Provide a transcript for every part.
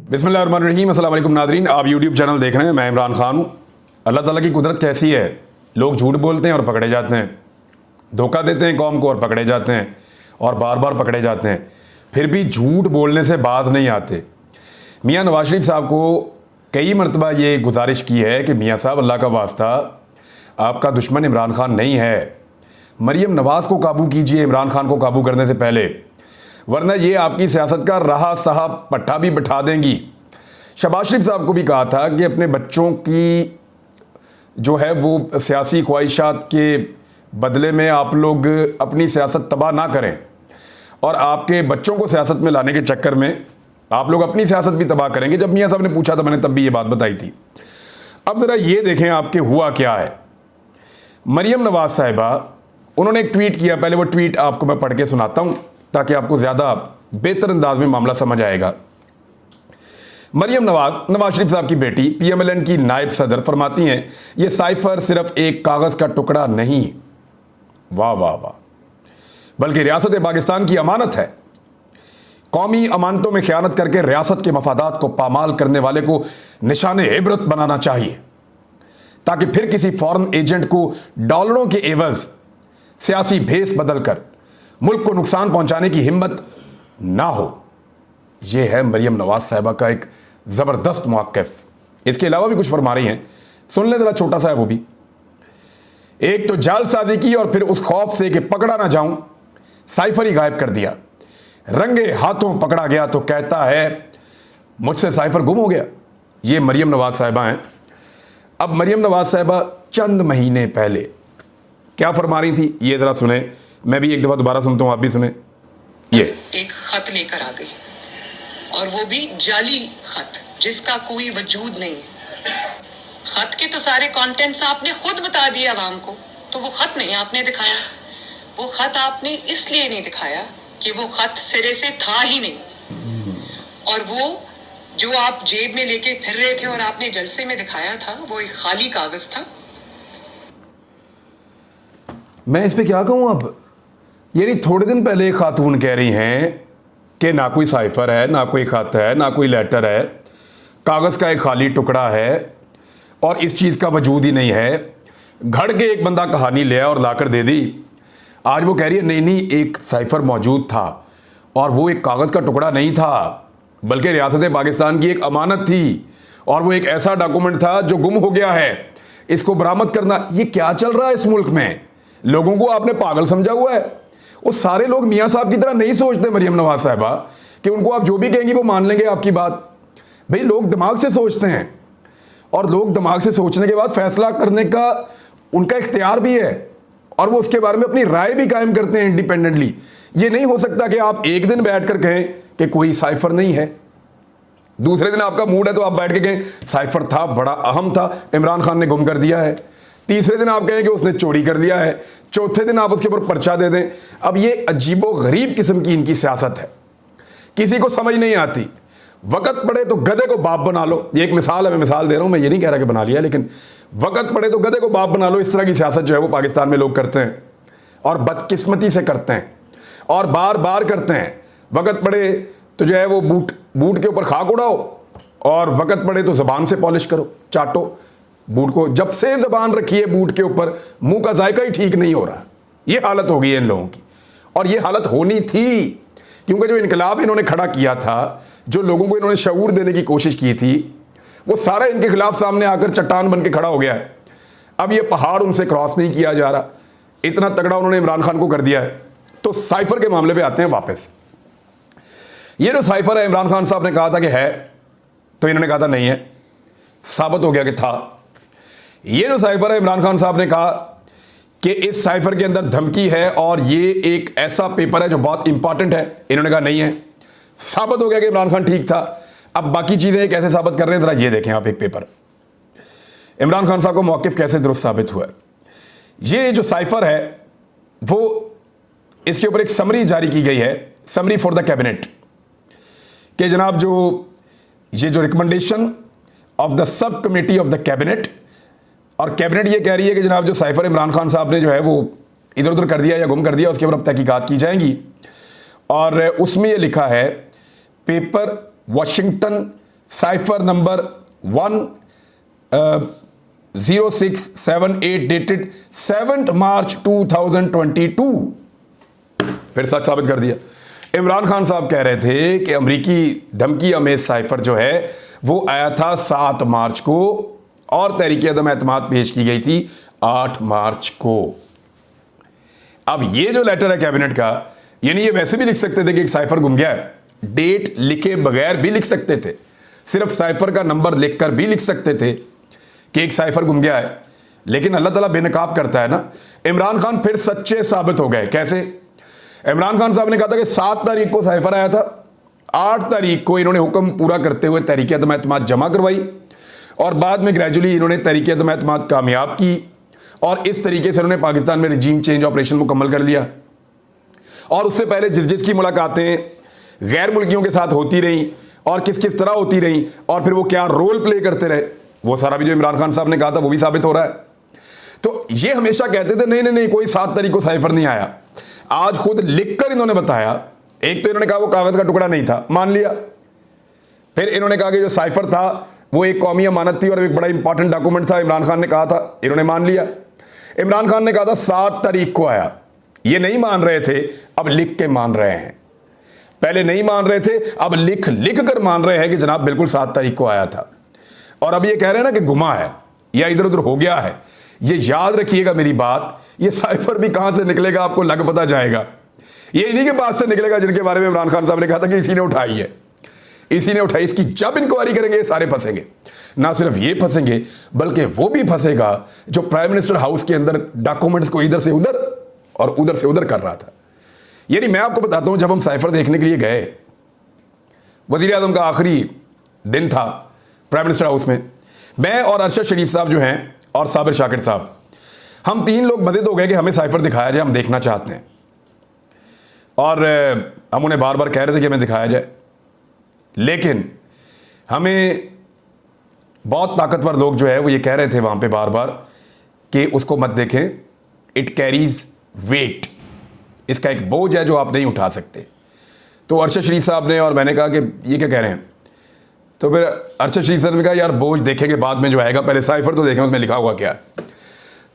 बिस्मिल्लाहिर्रहमानिर्रहीम। अस्सलाम वालेकुम नाज़रीन, आप यूट्यूब चैनल देख रहे हैं। मैं इमरान खान हूँ। अल्लाह ताला की कुदरत कैसी है, लोग झूठ बोलते हैं और पकड़े जाते हैं, धोखा देते हैं कौम को और पकड़े जाते हैं, और बार बार पकड़े जाते हैं, फिर भी झूठ बोलने से बाज नहीं आते। मियाँ नवाज शरीफ साहब को कई मरतबा ये गुजारिश की है कि मियाँ साहब, अल्लाह का वास्ता, आपका दुश्मन इमरान खान नहीं है, मरीम नवाज़ को काबू कीजिए इमरान खान को काबू करने से पहले, वरना ये आपकी सियासत का रहा साहब पट्टा भी बिठा देंगी। शहबाज शरीफ साहब को भी कहा था कि अपने बच्चों की जो है वो सियासी ख्वाहिशात के बदले में आप लोग अपनी सियासत तबाह ना करें, और आपके बच्चों को सियासत में लाने के चक्कर में आप लोग अपनी सियासत भी तबाह करेंगे। जब मियाँ साहब ने पूछा था, मैंने तब भी ये बात बताई थी। अब ज़रा ये देखें आपके हुआ क्या है। मरीम नवाज साहिबा, उन्होंने एक ट्वीट किया। पहले वो ट्वीट आपको मैं पढ़ के सुनाता हूँ ताकि आपको ज़्यादा बेहतर अंदाज में मामला समझ आएगा। मरीम नवाज शरीफ साहब की बेटी, PMLN की नायब सदर, फरमाती हैं ये साइफर सिर्फ एक कागज़ का टुकड़ा नहीं, वाह वाह वाह, बल्कि रियासत पाकिस्तान की अमानत है। कौमी अमानतों में ख़यानत करके रियासत के मफादात को पामाल करने वाले को निशाने इबरत बनाना चाहिए, ताकि फिर किसी फॉरेन एजेंट को डॉलरों के एवज सियासी भेस बदल कर मुल्क को नुकसान पहुंचाने की हिम्मत ना हो। यह है मरीम नवाज साहिबा का एक ज़बरदस्त मौक़िफ़। इसके अलावा भी कुछ फरमा रही हैं, सुन लें ज़रा, छोटा सा है वो भी। एक तो जालसाजी की और फिर उस खौफ से कि पकड़ा ना जाऊं, साइफर ही गायब कर दिया। रंगे हाथों पकड़ा गया तो कहता है मुझसे साइफर गुम हो गया। ये मरीम नवाज साहिबा हैं। अब मरीम नवाज साहिबा चंद महीने पहले क्या फरमा रही थी, ये ज़रा सुने। मैं भी एक दफ़ा दोबारा सुनता हूँ, आप भी सुने। ये एक खत लेकर आ गई, और वो भी जाली खत जिसका कोई वजूद नहीं है। खत के तो सारे कंटेंट्स आपने खुद बता दिए आवाम को, तो वो खत नहीं आपने दिखाया। वो खत आपने इसलिए नहीं दिखाया कि वो खत सिरे से था ही नहीं, और वो जो आप जेब में लेके फिर रहे थे और आपने जलसे में दिखाया था, वो एक खाली कागज था। मैं इस पे क्या कहूँ अब। यानी थोड़े दिन पहले एक खातून कह रही हैं कि ना कोई साइफर है, ना कोई खत है, ना कोई लेटर है, कागज़ का एक खाली टुकड़ा है और इस चीज़ का वजूद ही नहीं है। घड़ के एक बंदा कहानी ले आया और लाकर दे दी। आज वो कह रही है नहीं नहीं, एक साइफर मौजूद था और वो एक कागज़ का टुकड़ा नहीं था, बल्कि रियासत पाकिस्तान की एक अमानत थी, और वो एक ऐसा डॉक्यूमेंट था जो गुम हो गया है, इसको बरामद करना। ये क्या चल रहा है इस मुल्क में? लोगों को आपने पागल समझा हुआ है। वो सारे लोग मियाँ साहब की तरह नहीं सोचते मरीम नवाज साहिबा, कि उनको आप जो भी कहेंगी वो मान लेंगे आपकी बात। भाई, लोग दिमाग से सोचते हैं, और लोग दिमाग से सोचने के बाद फैसला करने का उनका इख्तियार भी है, और वो उसके बारे में अपनी राय भी कायम करते हैं इंडिपेंडेंटली। ये नहीं हो सकता कि आप एक दिन बैठ कर कहें कि कोई साइफर नहीं है, दूसरे दिन आपका मूड है तो आप बैठ के कहें साइफर था, बड़ा अहम था, इमरान खान ने गुम कर दिया है। तीसरे दिन आप कहें कि उसने चोरी कर दिया है, चौथे दिन आप उसके ऊपर पर्चा दे दें। अब ये अजीबो गरीब किस्म की इनकी सियासत है, किसी को समझ नहीं आती। वक़्त पड़े तो गधे को बाप बना लो। ये एक मिसाल है, मैं मिसाल दे रहा हूँ, मैं ये नहीं कह रहा कि बना लिया, लेकिन वक़्त पड़े तो गधे को बाप बना लो। इस तरह की सियासत जो है वो पाकिस्तान में लोग करते हैं, और बदकिस्मती से करते हैं, और बार बार करते हैं। वक़्त पड़े तो जो है वो बूट के ऊपर खाक उड़ाओ, और वक़्त पड़े तो ज़बान से पॉलिश करो, चाटो बूट को। जब से ज़बान रखी है बूट के ऊपर, मुंह का जायका ही ठीक नहीं हो रहा। ये हालत हो गई है इन लोगों की, और ये हालत होनी थी, क्योंकि जो इनकलाब इन्होंने खड़ा किया था, जो लोगों को इन्होंने शऊर देने की कोशिश की थी, वो सारा इनके खिलाफ सामने आकर चट्टान बन के खड़ा हो गया है। अब ये पहाड़ उनसे क्रॉस नहीं किया जा रहा। इतना तगड़ा उन्होंने इमरान खान को कर दिया है। तो साइफर के मामले पे आते हैं वापस। ये जो साइफर है, इमरान खान साहब ने कहा था कि है, तो इन्होंने कहा था नहीं है, साबित हो गया कि था। ये जो साइफर है, इमरान खान साहब ने कहा कि इस साइफर के अंदर धमकी है और ये एक ऐसा पेपर है जो बहुत इंपॉर्टेंट है, इन्होंने कहा नहीं है। साबित हो गया कि इमरान खान ठीक था। अब बाकी चीज़ें कैसे साबित कर रहे हैं, ज़रा ये देखें आप। एक पेपर, इमरान खान साहब का मौक़िफ़ कैसे दुरुस्त साबित हुआ है। ये जो साइफर है वो, इसके ऊपर एक समरी जारी की गई है, समरी फॉर द कैबिनेट, कि जनाब ये जो recommendation of the sub committee of the cabinet, और कैबिनेट ये कह रही है कि जनाब जो साइफर इमरान खान साहब ने जो है वो इधर उधर कर दिया या गुम कर दिया, उसके ऊपर अब तहकीकात की जाएंगी। और उसमें ये लिखा है paper Washington cipher number 10678 dated 7 मार्च 2022 फिर सच साबित कर दिया। इमरान खान साहब कह रहे थे कि अमरीकी धमकी अमेज साइफर जो है वो आया था 7 मार्च को और तहरीक अदम एतमाद पेश की गई थी 8 मार्च को। अब ये जो लेटर है कैबिनेट का, यानी ये वैसे भी लिख सकते थे कि एक साइफर गुम गया है, डेट लिखे बगैर भी लिख सकते थे, सिर्फ साइफर का नंबर लिखकर भी लिख सकते थे कि एक साइफर गुम गया है। लेकिन अल्लाह ताला बेनकाब करता है ना। इमरान खान फिर सच्चे साबित हो गए। कैसे? इमरान खान साहब ने कहा था कि 7 तारीख को साइफर आया था, 8 तारीख को इन्होंने हुक्म पूरा करते हुए तहरीक अदम एतमाद जमा करवाई और बाद में ग्रेजुअली इन्होंने तहरीक अदम एतमाद कामयाब की और इस तरीके से उन्होंने पाकिस्तान में रिजीम चेंज ऑपरेशन मुकम्मल कर लिया। और उससे पहले जिस जिसकी मुलाकातें गैर मुल्कियों के साथ होती रहीं और किस किस तरह होती रहीं और फिर वो क्या रोल प्ले करते रहे, वो सारा भी जो इमरान खान साहब ने कहा था वो भी साबित हो रहा है। तो ये हमेशा कहते थे नहीं नहीं नहीं कोई 7 तारीख को साइफर नहीं आया। आज खुद लिखकर इन्होंने बताया। एक तो इन्होंने कहा वो कागज का टुकड़ा नहीं था, मान लिया। फिर इन्होंने कहा कि जो साइफर था वो एक कौमी अमानत थी और एक बड़ा इंपॉर्टेंट डॉक्यूमेंट था, इमरान खान ने कहा था, इन्होंने मान लिया। इमरान खान ने कहा था 7 तारीख को आया, ये नहीं मान रहे थे, अब लिख के मान रहे हैं। पहले नहीं मान रहे थे, अब लिख लिख कर मान रहे हैं कि जनाब बिल्कुल 7 तारीख को आया था। और अब ये कह रहे हैं ना कि गुमा है या इधर उधर हो गया है। ये याद रखिएगा मेरी बात, ये साइफर भी कहां से निकलेगा आपको लग पता जाएगा। ये इन्हीं के पास से निकलेगा जिनके बारे में इमरान खान साहब ने कहा था कि इसी ने उठाई है, इसी ने उठाई। इसकी जब इंक्वायरी करेंगे सारे फंसेंगे। ना सिर्फ ये फंसेंगे बल्कि वो भी फंसेगा जो प्राइम मिनिस्टर हाउस के अंदर डॉक्यूमेंट्स को इधर से उधर और उधर से उधर कर रहा था। यानी मैं आपको बताता हूं, जब हम साइफर देखने के लिए गए, वजीर आजम का आखिरी दिन था प्राइम मिनिस्टर हाउस में, मैं और अरशद शरीफ साहब जो हैं और साबिर शाकिर साहब, हम 3 लोग मदद हो गए कि हमें साइफर दिखाया जाए, हम देखना चाहते हैं। और हम उन्हें बार बार कह रहे थे कि हमें दिखाया जाए, लेकिन हमें बहुत ताकतवर लोग जो है वो ये कह रहे थे वहाँ पे बार बार कि उसको मत देखें, इट कैरीज वेट, इसका एक बोझ है जो आप नहीं उठा सकते। तो अरशद शरीफ साहब ने और मैंने कहा कि ये क्या कह रहे हैं। तो फिर अरशद शरीफ साहब ने कहा यार बोझ देखेंगे बाद में जो आएगा, पहले साइफर तो देखें उसमें लिखा हुआ क्या है।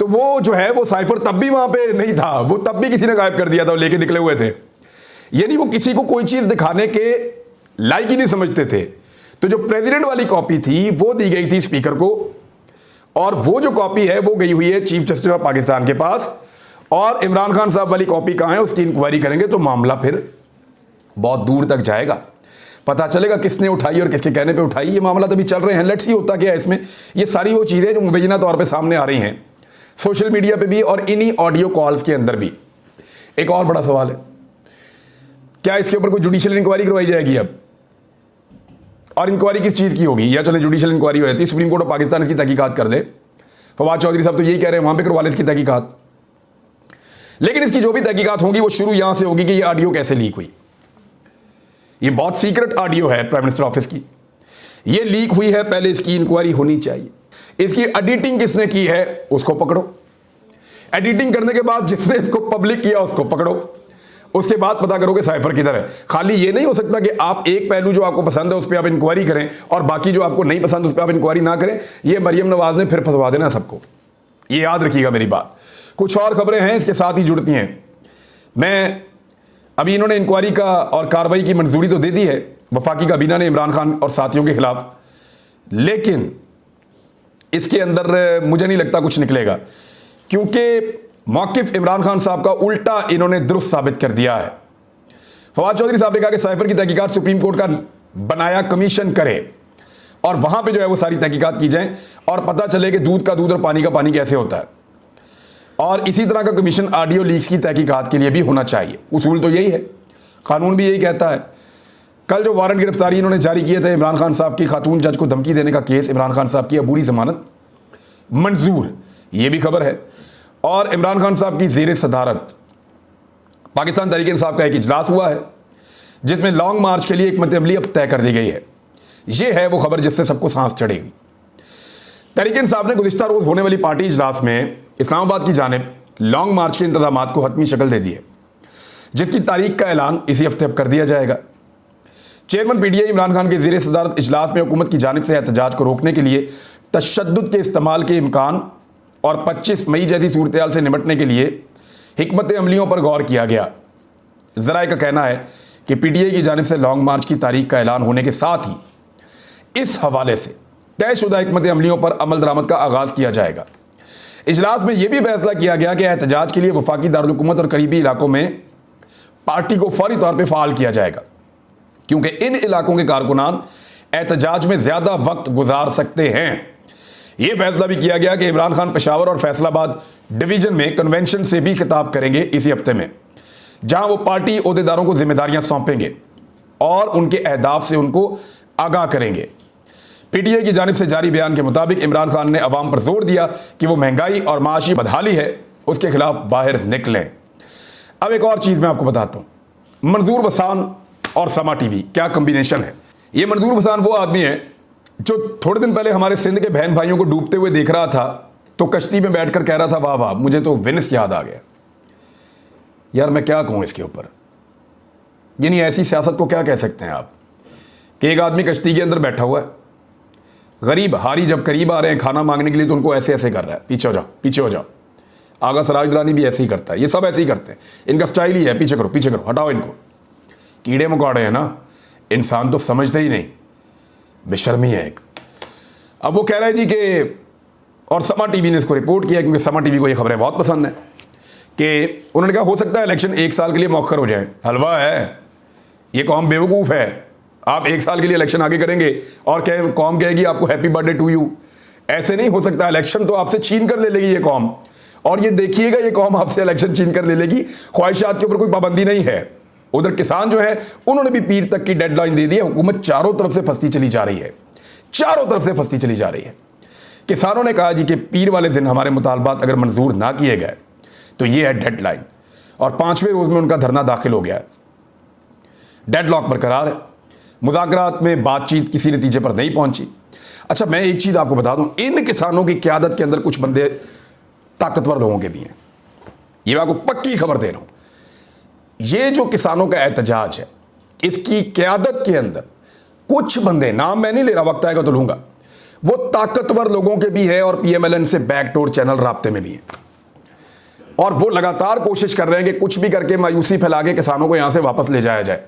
तो वो जो है वो साइफर तब भी वहाँ पे नहीं था, वो तब भी किसी ने गायब कर दिया था, लेके निकले हुए थे। यानी वो किसी को कोई चीज़ दिखाने के लायक ही नहीं समझते थे। तो जो प्रेसिडेंट वाली कॉपी थी वो दी गई थी स्पीकर को, और वो जो कॉपी है वो गई हुई है चीफ जस्टिस ऑफ पाकिस्तान के पास। और इमरान खान साहब वाली कॉपी कहाँ है उसकी इंक्वायरी करेंगे तो मामला फिर बहुत दूर तक जाएगा, पता चलेगा किसने उठाई और किसके कहने पे उठाई। ये मामला तभी चल रहे हैं, लेट्स सी होता क्या है इसमें। ये सारी वो चीज़ें जो मुबैना तौर पे सामने आ रही हैं सोशल मीडिया पे भी और इन्हीं ऑडियो कॉल्स के अंदर भी। एक और बड़ा सवाल है, क्या इसके ऊपर कोई जुडिशियल इंक्वायरी करवाई जाएगी अब? और इंक्वायरी किस चीज़ की होगी? या चले जुडिशियल इंक्वायरी हो जाती है, सुप्रीम कोर्ट ऑफ पाकिस्तान इसकी तहकीकात कर दे। फवाद चौधरी साहब तो यही कह रहे हैं वहाँ पे करवा ले इसकी तहकीकात। लेकिन इसकी जो भी तहकीकात होगी वो शुरू यहाँ से होगी कि ये ऑडियो कैसे लीक हुई। ये बहुत सीक्रेट ऑडियो है प्राइम मिनिस्टर ऑफिस की, ये लीक हुई है, पहले इसकी इंक्वायरी होनी चाहिए। इसकी एडिटिंग किसने की है उसको पकड़ो, एडिटिंग करने के बाद जिसने इसको पब्लिक किया उसको पकड़ो, उसके बाद पता करो कि साइफर किधर है। खाली ये नहीं हो सकता कि आप एक पहलू जो आपको पसंद है उस पर आप इंक्वायरी करें और बाकी जो आपको नहीं पसंद उस पर आप इंक्वायरी ना करें। ये मरियम नवाज ने फिर फंसवा देना सबको, ये याद रखिएगा मेरी बात। कुछ और खबरें हैं इसके साथ ही जुड़ती हैं। मैं अभी इन्होंने इंक्वायरी का और कार्रवाई की मंजूरी तो दे दी है वफाकी काबीना ने इमरान खान और साथियों के खिलाफ, लेकिन इसके अंदर मुझे नहीं लगता कुछ निकलेगा, क्योंकि मौकिफ इमरान खान साहब का उल्टा इन्होंने दुरुस्त साबित कर दिया है। फवाद चौधरी साहब ने कहा कि साइफर की तहकीकात सुप्रीम कोर्ट का बनाया कमीशन करे और वहां पे जो है वो सारी तहकीकात की जाए और पता चले कि दूध का दूध और पानी का पानी कैसे होता है। और इसी तरह का कमीशन ऑडियो लीक्स की तहकीकात के लिए भी होना चाहिए। उसूल तो यही है, कानून भी यही कहता है। कल जो वारंट गिरफ्तारी इन्होंने जारी किए थे इमरान खान साहब की खातून जज को धमकी देने का केस, इमरान खान साहब की अबूरी जमानत मंजूर, ये भी खबर है। और इमरान खान साहब की ज़ेर सदारत पाकिस्तान तहरीक इंसाफ का एक इजलास हुआ है जिसमें लॉन्ग मार्च के लिए एक मतअमली अब तय कर दी गई है। ये है वो खबर जिससे सबको सांस चढ़ेगी। तहरीक इंसाफ ने गुज़िश्ता रोज़ होने वाली पार्टी इजलास में इस्लामाबाद की जानिब लॉन्ग मार्च के इंतजामात को हतमी शक्ल दे दी है, जिसकी तारीख का ऐलान इसी हफ्ते अब कर दिया जाएगा। चेयरमैन पीटीआई इमरान खान के ज़ेर सदारत इजलास में हुकूमत की जानिब से एहतजाज को रोकने के लिए तशद्दुद के इस्तेमाल के इम्कान और 25 मई जैसी सूरत से निपटने के लिए हिकमत अमलियों पर गौर किया गया। ज़राए का कहना है कि पीटीआई की जानिब से लॉन्ग मार्च की तारीख का ऐलान होने के साथ ही इस हवाले से तयशुदा हिकमत अमलियों पर अमल दरामद का आगाज़ किया जाएगा। इजलास में यह भी फैसला किया गया कि एहतजाज के लिए वफाकी दारुल हुकूमत और करीबी इलाकों में पार्टी को फौरी तौर पर फ़ाल किया जाएगा, क्योंकि इन इलाकों के कारकुनान एहतजाज में ज़्यादा वक्त गुजार सकते हैं। यह फैसला भी किया गया कि इमरान खान पेशावर और फैसलाबाद डिवीज़न में कन्वेंशन से भी खिताब करेंगे इसी हफ्ते में, जहां वो पार्टी ओहदेदारों को जिम्मेदारियां सौंपेंगे और उनके अहदाफ से उनको आगाह करेंगे। पीटीआई की जानिब से जारी बयान के मुताबिक इमरान खान ने अवाम पर जोर दिया कि वो महंगाई और माशी बदहाली है उसके खिलाफ बाहर निकलें। अब एक और चीज़ मैं आपको बताता हूँ, मंजूर वसान और समा टीवी क्या कम्बिनेशन है। ये मंजूर वसान वो आदमी है जो थोड़े दिन पहले हमारे सिंध के बहन भाइयों को डूबते हुए देख रहा था तो कश्ती में बैठकर कह रहा था वाह वाह मुझे तो वेनिस याद आ गया। यार मैं क्या कहूँ इसके ऊपर, यानी ऐसी सियासत को क्या कह सकते हैं आप कि एक आदमी कश्ती के अंदर बैठा हुआ है, गरीब हारी जब करीब आ रहे हैं खाना मांगने के लिए तो उनको ऐसे ऐसे कर रहा है, पीछे हो जाओ पीछे हो जाओ। आगा सराज दुरानी भी ऐसे ही करता है, ये सब ऐसे ही करते हैं, इनका स्टाइल ही है पीछे करो हटाओ इनको। कीड़े मकोड़े हैं ना, इंसान तो समझते ही नहीं, बेशर्मी है एक। अब वो कह रहे हैं जी कि, और समा टीवी ने इसको रिपोर्ट किया क्योंकि समा टीवी को ये खबरें बहुत पसंद है कि उन्होंने कहा हो सकता है इलेक्शन 1 साल के लिए मौखर हो जाए। हलवा है, ये कौम बेवकूफ़ है। आप 1 साल के लिए इलेक्शन आगे करेंगे और कौम कहेगी आपको हैप्पी बर्थडे टू यू। ऐसे नहीं हो सकता, इलेक्शन तो आपसे छीन कर ले लेगी ये कौम, और ये देखिएगा ये कौम आपसे इलेक्शन छीन कर ले लेगी। ख्वाहिशात के ऊपर कोई पाबंदी नहीं है। उधर किसान जो है उन्होंने भी पीर तक की डेडलाइन दे दी है। हुकूमत चारों तरफ से फंसती चली जा रही है, चारों तरफ से फंसती चली जा रही है। किसानों ने कहा जी कि पीर वाले दिन हमारे मुतालबात अगर मंजूर ना किए गए तो ये है डेडलाइन, और 5वें रोज में उनका धरना दाखिल हो गया है। डेडलॉक बरकरार है, मुज़ाकरात में बातचीत किसी नतीजे पर नहीं पहुंची। अच्छा मैं एक चीज़ आपको बता दूं, इन किसानों की क़यादत के अंदर कुछ बंदे ताकतवर लोगों के भी हैं, ये मैं आपको पक्की खबर दे रहा हूं। ये जो किसानों का एहतजाज है इसकी क़यादत के अंदर कुछ बंदे, नाम मैं नहीं ले रहा, वक्त आएगा तो लूंगा, वो ताकतवर लोगों के भी है और पीएमएलएन से बैकडोर चैनल राब्ते में भी है, और वो लगातार कोशिश कर रहे हैं कि कुछ भी करके मायूसी फैला के किसानों को यहां से वापस ले जाया जाए।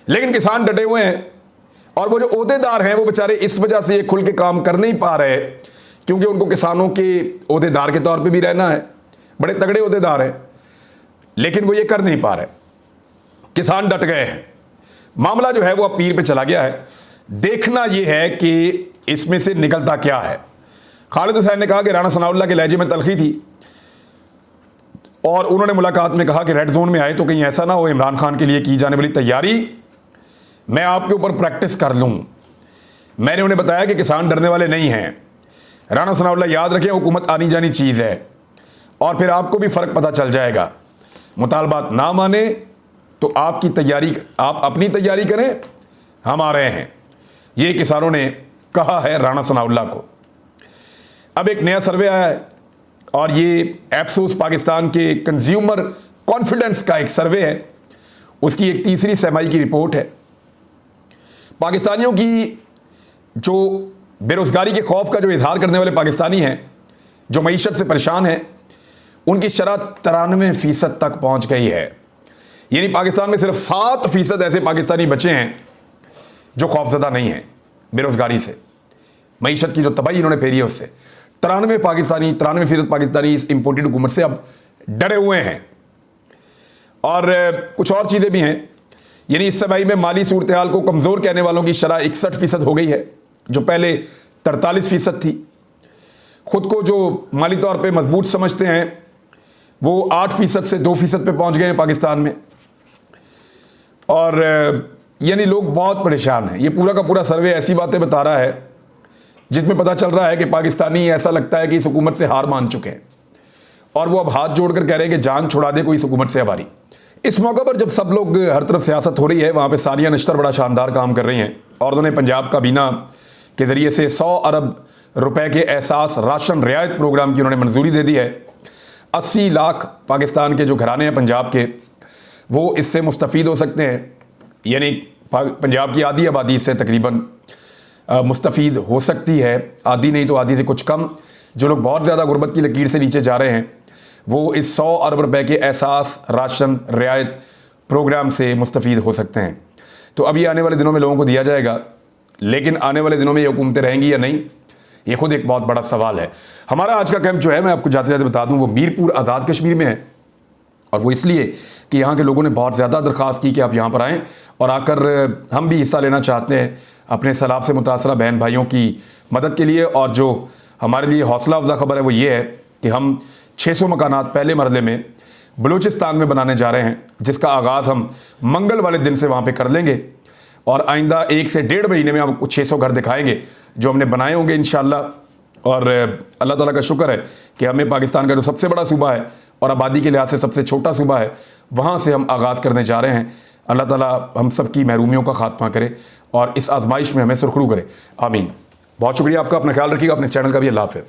लेकिन किसान डटे हुए हैं, और वो जो ओहदेदार हैं वो बेचारे इस वजह से ये खुल के काम कर नहीं पा रहे क्योंकि उनको किसानों के ओहदेदार के तौर पे भी रहना है, बड़े तगड़े ओहदेदार हैं, लेकिन वो ये कर नहीं पा रहे। किसान डट गए हैं, मामला जो है वो अब पीर पे चला गया है। देखना ये है कि इसमें से निकलता क्या है। खालिद हुसैन ने कहा कि राणा सनाउल्लाह के लहजे में तलखी थी, और उन्होंने मुलाकात में कहा कि रेड जोन में आए तो कहीं ऐसा ना हो इमरान खान के लिए की जाने वाली तैयारी मैं आपके ऊपर प्रैक्टिस कर लूं। मैंने उन्हें बताया कि किसान डरने वाले नहीं हैं। राणा सनाउल्लाह याद रखें हुकूमत आनी जानी चीज़ है, और फिर आपको भी फ़र्क पता चल जाएगा। मुतालबात ना माने तो आपकी तैयारी, आप अपनी तैयारी करें, हम आ रहे हैं। ये किसानों ने कहा है राणा सनाउल्लाह को। अब एक नया सर्वे आया है, और ये एप्सोस पाकिस्तान के कंज्यूमर कॉन्फिडेंस का एक सर्वे है, उसकी एक तीसरी सहमाई की रिपोर्ट है। पाकिस्तानियों की जो बेरोज़गारी के खौफ का जो इजहार करने वाले पाकिस्तानी हैं, जो मईशत से परेशान हैं, उनकी शरह 93% तक पहुंच गई है। यानी पाकिस्तान में सिर्फ 7% ऐसे पाकिस्तानी बचे हैं जो खौफजदा नहीं हैं बेरोज़गारी से, मईशत की जो तबाही इन्होंने फेरी है उससे। 93% पाकिस्तानी इस इम्पोर्टेड हुकूमत से अब डरे हुए हैं। और कुछ और चीज़ें भी हैं, यानी इस समय में माली सूरत हाल को कमज़ोर कहने वालों की शरह 61% हो गई है, जो पहले 43% थी। ख़ुद को जो माली तौर पे मजबूत समझते हैं वो 8% से 2% पे पहुंच गए हैं पाकिस्तान में। और यानी लोग बहुत परेशान हैं। ये पूरा का पूरा सर्वे ऐसी बातें बता रहा है जिसमें पता चल रहा है कि पाकिस्तानी ऐसा लगता है कि इस हुकूमत से हार मान चुके हैं, और वो अब हाथ जोड़कर कह रहे हैं कि जान छुड़ा दे कोई इस हुकूमत से हमारी। इस मौके पर जब सब लोग, हर तरफ सियासत हो रही है, वहाँ पे सानिया नश्तर बड़ा शानदार काम कर रही हैं, और उन्होंने पंजाब काबीना के ज़रिए से 100 अरब रुपए के एहसास राशन रियायत प्रोग्राम की उन्होंने मंजूरी दे दी है। 80 लाख पाकिस्तान के जो घराने हैं पंजाब के, वो इससे मुस्तफ़ीद हो सकते हैं। यानी पंजाब की आधी आबादी इससे तकरीबन मुस्तफ़ीद हो सकती है, आधी नहीं तो आधी से कुछ कम। जो लोग बहुत ज़्यादा गुर्बत की लकीर से नीचे जा रहे हैं वो इस 100 अरब रुपए के एहसास राशन रियायत प्रोग्राम से मुस्तफ़ीद हो सकते हैं। तो अभी आने वाले दिनों में लोगों को दिया जाएगा, लेकिन आने वाले दिनों में ये हुकूमतें रहेंगी या नहीं, ये खुद एक बहुत बड़ा सवाल है। हमारा आज का कैंप जो है, मैं आपको जाते जाते बता दूं, वो मीरपुर आज़ाद कश्मीर में है। और वो इसलिए कि यहाँ के लोगों ने बहुत ज़्यादा दरख्वास्त की कि आप यहाँ पर आएँ और आकर हम भी हिस्सा लेना चाहते हैं अपने सैलाब से मुतासरा बहन भाइयों की मदद के लिए। और जो हमारे लिए हौसला अफजा खबर है वो ये है कि हम 600 मकानात पहले मरले में बलूचिस्तान में बनाने जा रहे हैं, जिसका आगाज़ हम मंगल वाले दिन से वहाँ पे कर लेंगे और आइंदा 1 से 1.5 महीने में आपको 600 घर दिखाएंगे जो हमने बनाए होंगे इंशाअल्लाह। और अल्लाह ताला का शुक्र है कि हमें पाकिस्तान का जो सबसे बड़ा सूबा है और आबादी के लिहाज से सबसे छोटा सूबा है, वहाँ से हम आगाज़ करने जा रहे हैं। अल्लाह ताला हम सब की महरूमियों का खात्मा करे और इस आजमाइश में हमें सुरखरू करे, आमीन। बहुत शुक्रिया आपका, अपना ख्याल रखिएगा, अपने चैनल का भी। अल्लाह हाफ़िज़।